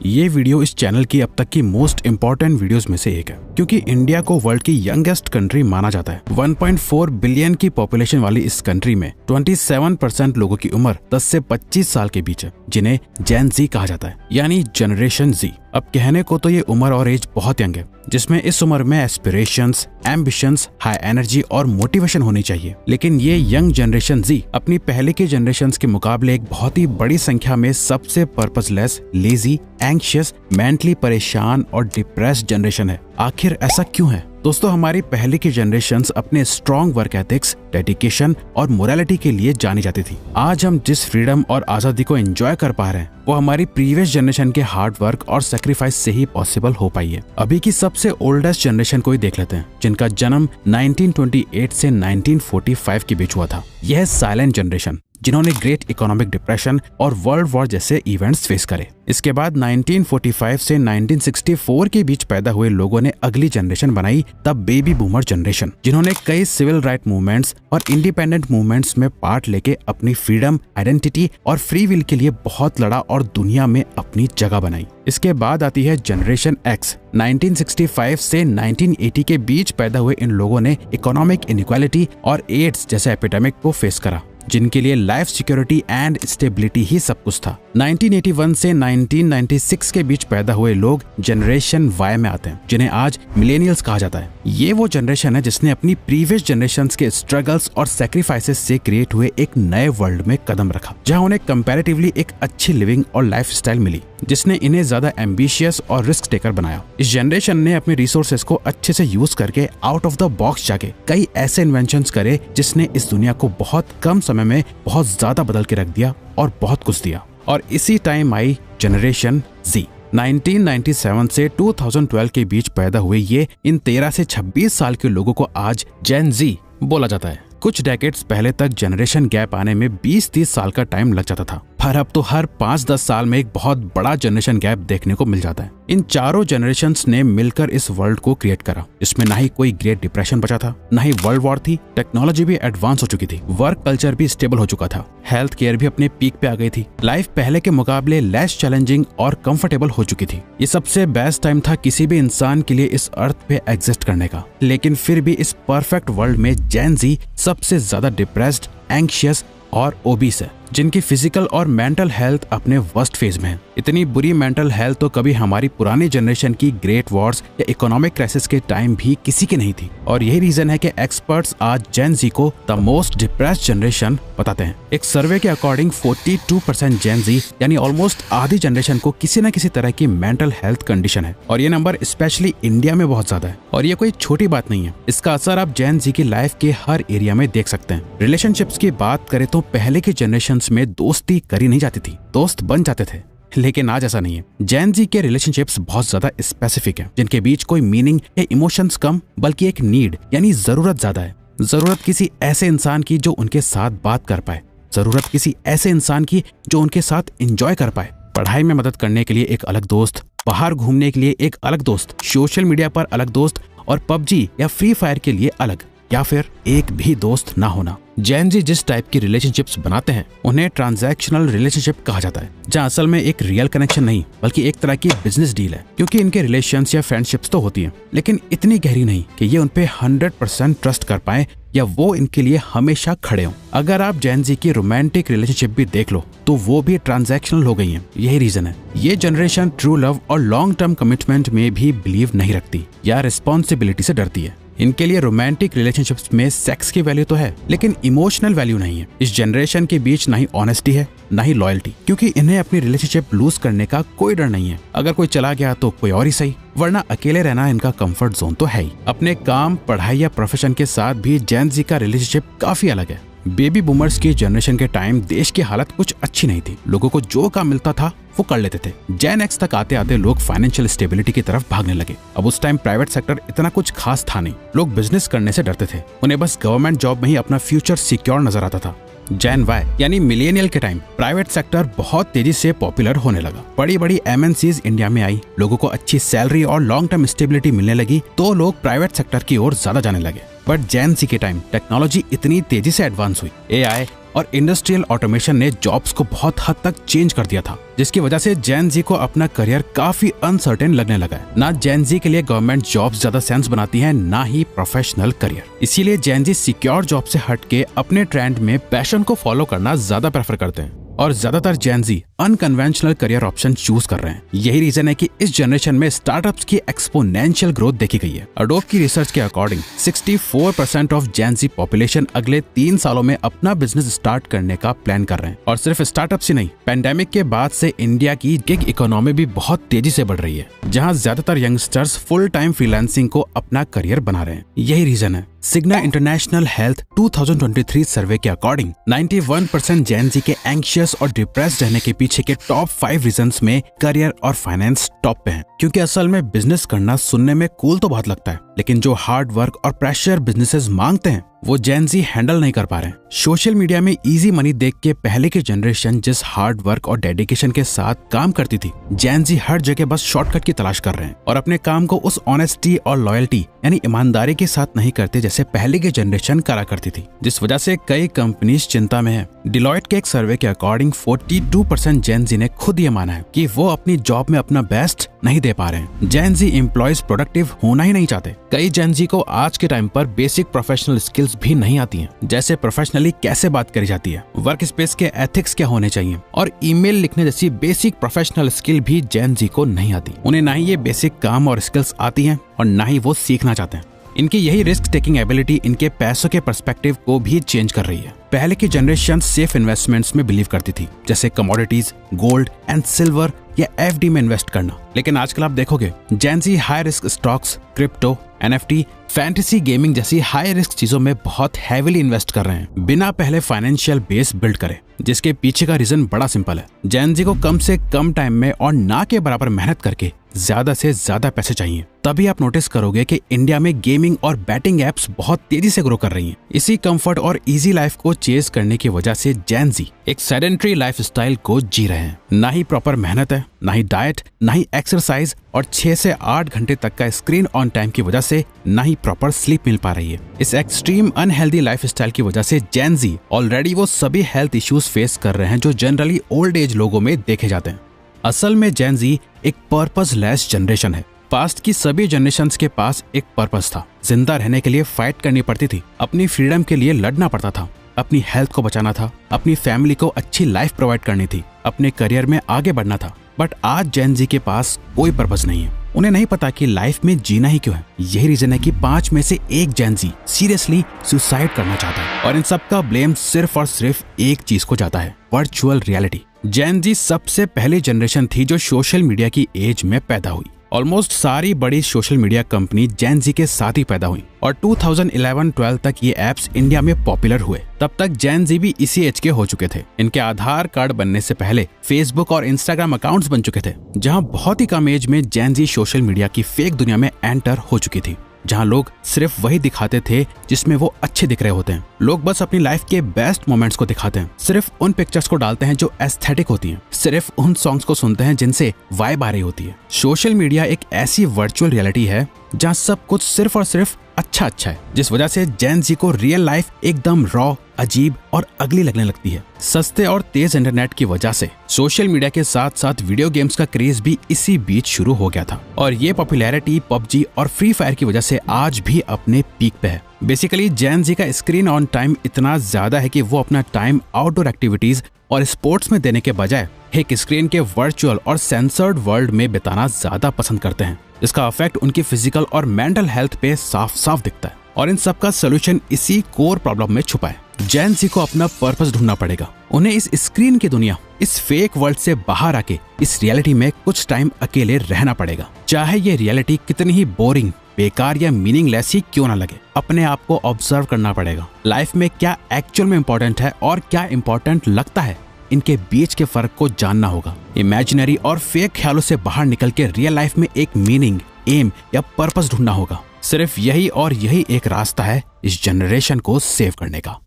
ये वीडियो इस चैनल की अब तक की मोस्ट इम्पोर्टेंट वीडियोस में से एक है, क्योंकि इंडिया को वर्ल्ड की यंगेस्ट कंट्री माना जाता है। 1.4 बिलियन की पॉपुलेशन वाली इस कंट्री में 27% लोगों की उम्र 10 से 25 साल के बीच है, जिन्हें जेन जी कहा जाता है, यानी जनरेशन जी। अब कहने को तो ये उम्र और एज बहुत यंग है, जिसमें इस उम्र में एस्पिरेशंस, एम्बिशंस, हाई एनर्जी और मोटिवेशन होनी चाहिए। लेकिन ये यंग जनरेशन जी अपनी पहले के जनरेशंस के मुकाबले एक बहुत ही बड़ी संख्या में सबसे पर्पसलेस, लेजी, एंग्शियस, मेंटली परेशान और डिप्रेस्ड जनरेशन है। आखिर ऐसा क्यों है? दोस्तों, हमारी पहले की जनरेशंस अपने स्ट्रॉन्ग वर्क एथिक्स, डेडिकेशन और मोरालिटी के लिए जानी जाती थी। आज हम जिस फ्रीडम और आजादी को एंजॉय कर पा रहे हैं, वो हमारी प्रीवियस जनरेशन के हार्ड वर्क और सेक्रीफाइस से ही पॉसिबल हो पाई है। अभी की सबसे ओल्डेस्ट जनरेशन को ही देख लेते हैं, जिनका जन्म 1928 से 1945 के बीच हुआ था। यह साइलेंट जनरेशन, जिन्होंने ग्रेट इकोनॉमिक डिप्रेशन और वर्ल्ड वॉर जैसे इवेंट्स फेस करे। इसके बाद 1945 से 1964 के बीच पैदा हुए लोगों ने अगली जनरेशन बनाई, द बेबी बूमर जनरेशन, जिन्होंने कई सिविल राइट मूवमेंट्स और इंडिपेंडेंट मूवमेंट्स में पार्ट लेके अपनी फ्रीडम, आइडेंटिटी और फ्री विल के लिए बहुत लड़ा और दुनिया में अपनी जगह बनाई। इसके बाद आती है जनरेशन एक्स। 1965 से 1980 के बीच पैदा हुए इन लोगों ने इकोनॉमिक इनइक्वालिटी और एड्स जैसे एपिडेमिक को फेस करा, जिनके लिए लाइफ सिक्योरिटी एंड स्टेबिलिटी ही सब कुछ था। 1981 से 1996 के बीच पैदा हुए लोग जनरेशन वाई में आते हैं, जिन्हें आज मिलेनियल्स कहा जाता है। ये वो जनरेशन है जिसने अपनी प्रीवियस जनरेशंस के स्ट्रगल्स और सैक्रिफाइसेस से क्रिएट हुए एक नए वर्ल्ड में कदम रखा, जहां उन्हें कंपैरेटिवली एक अच्छी लिविंग और लाइफ स्टाइल मिली, जिसने इन्हें ज्यादा एम्बिशियस और रिस्क टेकर बनाया। इस जनरेशन ने अपने रिसोर्सेस को अच्छे से यूज करके आउट ऑफ द बॉक्स जाके कई ऐसे इन्वेंशंस करे, जिसने इस दुनिया को बहुत कम समय में बहुत ज्यादा बदल के रख दिया और बहुत कुछ दिया। और इसी टाइम आई जनरेशन जी। 1997 से 2012 के बीच पैदा हुए ये इन 13 से 26 साल के लोगों को आज जेन जी बोला जाता है। कुछ डेकेड्स पहले तक जनरेशन गैप आने में 20-30 साल का टाइम लग जाता था, पर अब तो हर 5-10 साल में एक बहुत बड़ा जनरेशन गैप देखने को मिल जाता है। इन चारों जनरेशंस ने मिलकर इस वर्ल्ड को क्रिएट करा। इसमें ना ही कोई ग्रेट डिप्रेशन बचा था, ना ही वर्ल्ड वॉर थी, टेक्नोलॉजी भी एडवांस हो चुकी थी, वर्क कल्चर भी स्टेबल हो चुका था, हेल्थ केयर भी अपने पीक पे आ गई थी, लाइफ पहले के मुकाबले लेस चैलेंजिंग और कंफर्टेबल हो चुकी थी। ये सबसे बेस्ट टाइम था किसी भी इंसान के लिए इस अर्थ पे एग्जिस्ट करने का। लेकिन फिर भी इस परफेक्ट वर्ल्ड में जेन जी सबसे ज्यादा डिप्रेस्ड, एंग्शियस और ओबीस है, जिनकी फिजिकल और मेंटल हेल्थ अपने वर्स्ट फेज में है। इतनी बुरी मेंटल हेल्थ तो कभी हमारी पुरानी जनरेशन की ग्रेट वॉर्स या इकोनॉमिक क्राइसिस के टाइम भी किसी की नहीं थी। और यही रीजन है कि एक्सपर्ट्स आज जेन जी को द मोस्ट डिप्रेस्ड जनरेशन बताते हैं। एक सर्वे के अकॉर्डिंग 42% जेन जी यानी ऑलमोस्ट आधी जनरेशन को किसी न किसी तरह की मेंटल हेल्थ कंडीशन है, और ये नंबर स्पेशली इंडिया में बहुत ज्यादा है। और ये कोई छोटी बात नहीं है, इसका असर आप जेन जी की लाइफ के हर एरिया में देख सकते हैं। रिलेशनशिप्स की बात करें तो पहले के जनरेशन में दोस्ती करी नहीं जाती थी, दोस्त बन जाते थे, लेकिन आज ऐसा नहीं है। जेन जी के रिलेशनशिप्स बहुत ज्यादा स्पेसिफिक हैं, जिनके बीच कोई मीनिंग या इमोशंस कम, बल्कि एक नीड यानी जरूरत ज्यादा है। जरूरत किसी ऐसे इंसान की जो उनके साथ बात कर पाए, जरूरत किसी ऐसे इंसान की जो उनके साथ एंजॉय कर पाए। पढ़ाई में मदद करने के लिए एक अलग दोस्त, बाहर घूमने के लिए एक अलग दोस्त, सोशल मीडिया पर अलग दोस्त और पबजी या फ्री फायर के लिए अलग, या फिर एक भी दोस्त ना होना। जेन जी जिस टाइप की रिलेशनशिप्स बनाते हैं, उन्हें ट्रांजैक्शनल रिलेशनशिप कहा जाता है, जहां असल में एक रियल कनेक्शन नहीं बल्कि एक तरह की बिजनेस डील है। क्योंकि इनके रिलेशंस या फ्रेंडशिप्स तो होती हैं, लेकिन इतनी गहरी नहीं कि ये उन पे 100% ट्रस्ट कर पाए या वो इनके लिए हमेशा खड़े हों। अगर आप जेन जी की रोमांटिक रिलेशनशिप भी देख लो तो वो भी ट्रांजैक्शनल हो गई हैं। यही रीजन है, ये जनरेशन ट्रू लव और लॉन्ग टर्म कमिटमेंट में भी बिलीव नहीं रखती या रिस्पॉन्सिबिलिटी से डरती है। इनके लिए रोमांटिक रिलेशनशिप्स में सेक्स की वैल्यू तो है, लेकिन इमोशनल वैल्यू नहीं है। इस जनरेशन के बीच ना ही ऑनेस्टी है, ना ही लॉयल्टी, क्योंकि इन्हें अपनी रिलेशनशिप लूज करने का कोई डर नहीं है। अगर कोई चला गया तो कोई और ही सही, वरना अकेले रहना इनका कंफर्ट जोन तो है ही। अपने काम, पढ़ाई या प्रोफेशन के साथ भी जेन जी का रिलेशनशिप काफी अलग है। बेबी बूमर्स की जनरेशन के टाइम देश की हालत कुछ अच्छी नहीं थी, लोगों को जो काम मिलता था वो कर लेते थे। जेन एक्स तक आते आते लोग फाइनेंशियल स्टेबिलिटी की तरफ भागने लगे। अब उस टाइम प्राइवेट सेक्टर इतना कुछ खास था नहीं, लोग बिजनेस करने से डरते थे, उन्हें बस गवर्नमेंट जॉब में ही अपना फ्यूचर सिक्योर नजर आता था। जेन वाई यानी मिलेनियल के टाइम प्राइवेट सेक्टर बहुत तेजी से पॉपुलर होने लगा। बड़ी बड़ी एमएनसीज इंडिया में आई, लोगों को अच्छी सैलरी और लॉन्ग टर्म स्टेबिलिटी मिलने लगी, तो लोग प्राइवेट सेक्टर की ओर ज्यादा जाने लगे। बट जेन जी के टाइम टेक्नोलॉजी इतनी तेजी से एडवांस हुई, एआई, और इंडस्ट्रियल ऑटोमेशन ने जॉब्स को बहुत हद तक चेंज कर दिया था, जिसकी वजह से जेन जी को अपना करियर काफी अनसर्टेन लगने लगा है। ना जेन जी के लिए गवर्नमेंट जॉब्स ज्यादा सेंस बनाती है, ना ही प्रोफेशनल करियर। इसीलिए जेन जी सिक्योर जॉब से हटके अपने ट्रेंड में पैशन को फॉलो करना ज्यादा प्रेफर करते हैं और ज्यादातर जेन जी अनकन्वेंशनल करियर ऑप्शन चूज कर रहे हैं। यही रीजन है कि इस जनरेशन में स्टार्टअप्स की एक्सपोनेंशियल ग्रोथ देखी गई है। अडोब की रिसर्च के according 64% of Gen Z population अगले 3 सालों में अपना बिजनेस स्टार्ट करने का प्लान कर रहे हैं। और सिर्फ स्टार्टअप्स ही नहीं, पेंडेमिक के बाद से इंडिया की गिग इकोनॉमी भी बहुत तेजी से बढ़ रही है, जहाँ ज्यादातर यंगस्टर्स फुल टाइम फ्रीलांसिंग को अपना करियर बना रहे हैं। यही रीजन है सिग्ना इंटरनेशनल हेल्थ 2023 सर्वे के अकॉर्डिंग 91% जेन जी के एंग्शियस और डिप्रेस्ड रहने के पीछे के टॉप 5 रीजंस में करियर और फाइनेंस टॉप पे हैं। क्योंकि असल में बिजनेस करना सुनने में कूल तो बहुत लगता है, लेकिन जो हार्ड वर्क और प्रेशर बिजनेसेस मांगते हैं वो जेन जी हैंडल नहीं कर पा रहे हैं। सोशल मीडिया में इजी मनी देख के पहले की जनरेशन जिस हार्ड वर्क और डेडिकेशन के साथ काम करती थी, जेन जी हर जगह बस शॉर्टकट की तलाश कर रहे हैं और अपने काम को उस ऑनेस्टी और लॉयल्टी यानी ईमानदारी के साथ नहीं करते जैसे पहले की जनरेशन करा करती थी, जिस वजह से कई कंपनीज चिंता में है। डिलॉयट के एक सर्वे के अकॉर्डिंग 42% जेन जी ने खुद ये माना है कि वो अपनी जॉब में अपना बेस्ट नहीं दे पा रहे हैं। जेन जी एम्प्लॉयज प्रोडक्टिव होना ही नहीं चाहते। कई जेन जी को आज के टाइम पर बेसिक प्रोफेशनल स्किल्स भी नहीं आती हैं, जैसे प्रोफेशनली कैसे बात करी जाती है, वर्क स्पेस के एथिक्स क्या होने चाहिए और ईमेल लिखने जैसी बेसिक प्रोफेशनल स्किल भी जेन जी को नहीं आती। उन्हें ना ही ये बेसिक काम और स्किल्स आती हैं और ना ही वो सीखना चाहते हैं। इनकी यही रिस्क टेकिंग एबिलिटी इनके पैसों के पर्सपेक्टिव को भी चेंज कर रही है। पहले की जनरेशन सेफ इन्वेस्टमेंट्स में बिलीव करती थी, जैसे कमोडिटीज, गोल्ड एंड सिल्वर या एफडी में इन्वेस्ट करना, लेकिन आजकल आप देखोगे Gen Z high risk stocks, crypto, NFT, fantasy gaming जैसी हाई रिस्क चीजों में बहुत हैवीली इन्वेस्ट कर रहे हैं बिना पहले फाइनेंशियल बेस बिल्ड करे, जिसके पीछे का रीजन बड़ा सिंपल है। जेन जी को कम से कम टाइम में और ना के बराबर मेहनत करके ज्यादा से ज्यादा पैसे चाहिए। तभी आप नोटिस करोगे कि इंडिया में गेमिंग और बैटिंग एप्स बहुत तेजी से ग्रो कर रही हैं। इसी कंफर्ट और इजी लाइफ को चेज करने की वजह से जेन जी एक सेडेंट्री लाइफस्टाइल को जी रहे हैं। ना ही प्रॉपर मेहनत है, ना ही डाइट, ना ही एक्सरसाइज और 6 से 8 घंटे तक का स्क्रीन ऑन टाइम की वजह से ना ही प्रॉपर स्लीप मिल पा रही है। इस एक्सट्रीम अनहेल्दी लाइफस्टाइल की वजह से जेन जी ऑलरेडी वो सभी हेल्थ इश्यूज फेस कर रहे हैं जो जनरली ओल्ड एज लोगों में देखे जाते हैं। असल में जेन जी एक पर्पसलेस जनरेशन है। पास्ट की सभी जनरेशन्स के पास एक पर्पस था। जिंदा रहने के लिए फाइट करनी पड़ती थी, अपनी फ्रीडम के लिए लड़ना पड़ता था, अपनी हेल्थ को बचाना था, अपनी फैमिली को अच्छी लाइफ प्रोवाइड करनी थी, अपने करियर में आगे बढ़ना था। बट आज जेन जी के पास कोई पर्पस नहीं है। उन्हें नहीं पता कि लाइफ में जीना ही क्यों है। यही रीजन है कि 5 में से 1 जेन जी सीरियसली सुसाइड करना चाहता है और इन सब का ब्लेम सिर्फ और सिर्फ एक चीज को जाता है, वर्चुअल रियलिटी। जेन जी सबसे पहली जनरेशन थी जो सोशल मीडिया की एज में पैदा हुई। ऑलमोस्ट सारी बड़ी सोशल मीडिया कंपनी जेन जी के साथ ही पैदा हुई और 2011-12 तक ये एप्स इंडिया में पॉपुलर हुए। तब तक जेन जी भी इसी एज के हो चुके थे। इनके आधार कार्ड बनने से पहले फेसबुक और इंस्टाग्राम अकाउंट्स बन चुके थे, जहां बहुत ही कम एज में जेन जी सोशल मीडिया की फेक दुनिया में एंटर हो चुकी थी, जहां लोग सिर्फ वही दिखाते थे जिसमें वो अच्छे दिख रहे होते हैं। लोग बस अपनी लाइफ के बेस्ट मोमेंट्स को दिखाते हैं, सिर्फ उन पिक्चर्स को डालते हैं जो एस्थेटिक होती हैं, सिर्फ उन सॉन्ग्स को सुनते हैं जिनसे वाइब आ रही होती है। सोशल मीडिया एक ऐसी वर्चुअल रियलिटी है जहां सब कुछ सिर्फ और सिर्फ अच्छा है, जिस वजह से जेन जी को रियल लाइफ एकदम रॉ, अजीब और अगली लगने लगती है। सस्ते और तेज इंटरनेट की वजह से सोशल मीडिया के साथ साथ वीडियो गेम्स का क्रेज भी इसी बीच शुरू हो गया था और ये पॉपुलैरिटी पबजी और फ्री फायर की वजह से आज भी अपने पीक पे है। बेसिकली जेन जी का स्क्रीन ऑन टाइम इतना ज्यादा है कि वो अपना टाइम आउटडोर एक्टिविटीज और स्पोर्ट्स में देने के बजाय एक स्क्रीन के वर्चुअल और सेंसर्ड वर्ल्ड में बिताना ज्यादा पसंद करते हैं। इसका इफेक्ट उनकी फिजिकल और मेंटल हेल्थ पे साफ साफ दिखता है और इन सब का सोल्यूशन इसी कोर प्रॉब्लम में छुपा है। जेन जी को अपना पर्पस ढूंढना पड़ेगा। उन्हें इस स्क्रीन की दुनिया, इस फेक वर्ल्ड से बाहर आके इस रियलिटी में कुछ टाइम अकेले रहना पड़ेगा, चाहे ये रियलिटी कितनी ही बोरिंग, बेकार या मीनिंगलेस ही क्यों ना लगे। अपने आप को ऑब्जर्व करना पड़ेगा। लाइफ में क्या एक्चुअल में इम्पोर्टेंट है और क्या इम्पोर्टेंट लगता है, इनके बीच के फर्क को जानना होगा। इमेजिनरी और फेक ख्यालों से बाहर निकल के रियल लाइफ में एक मीनिंग, एम या पर्पस ढूंढना होगा। सिर्फ यही और यही एक रास्ता है इस जनरेशन को सेव करने का।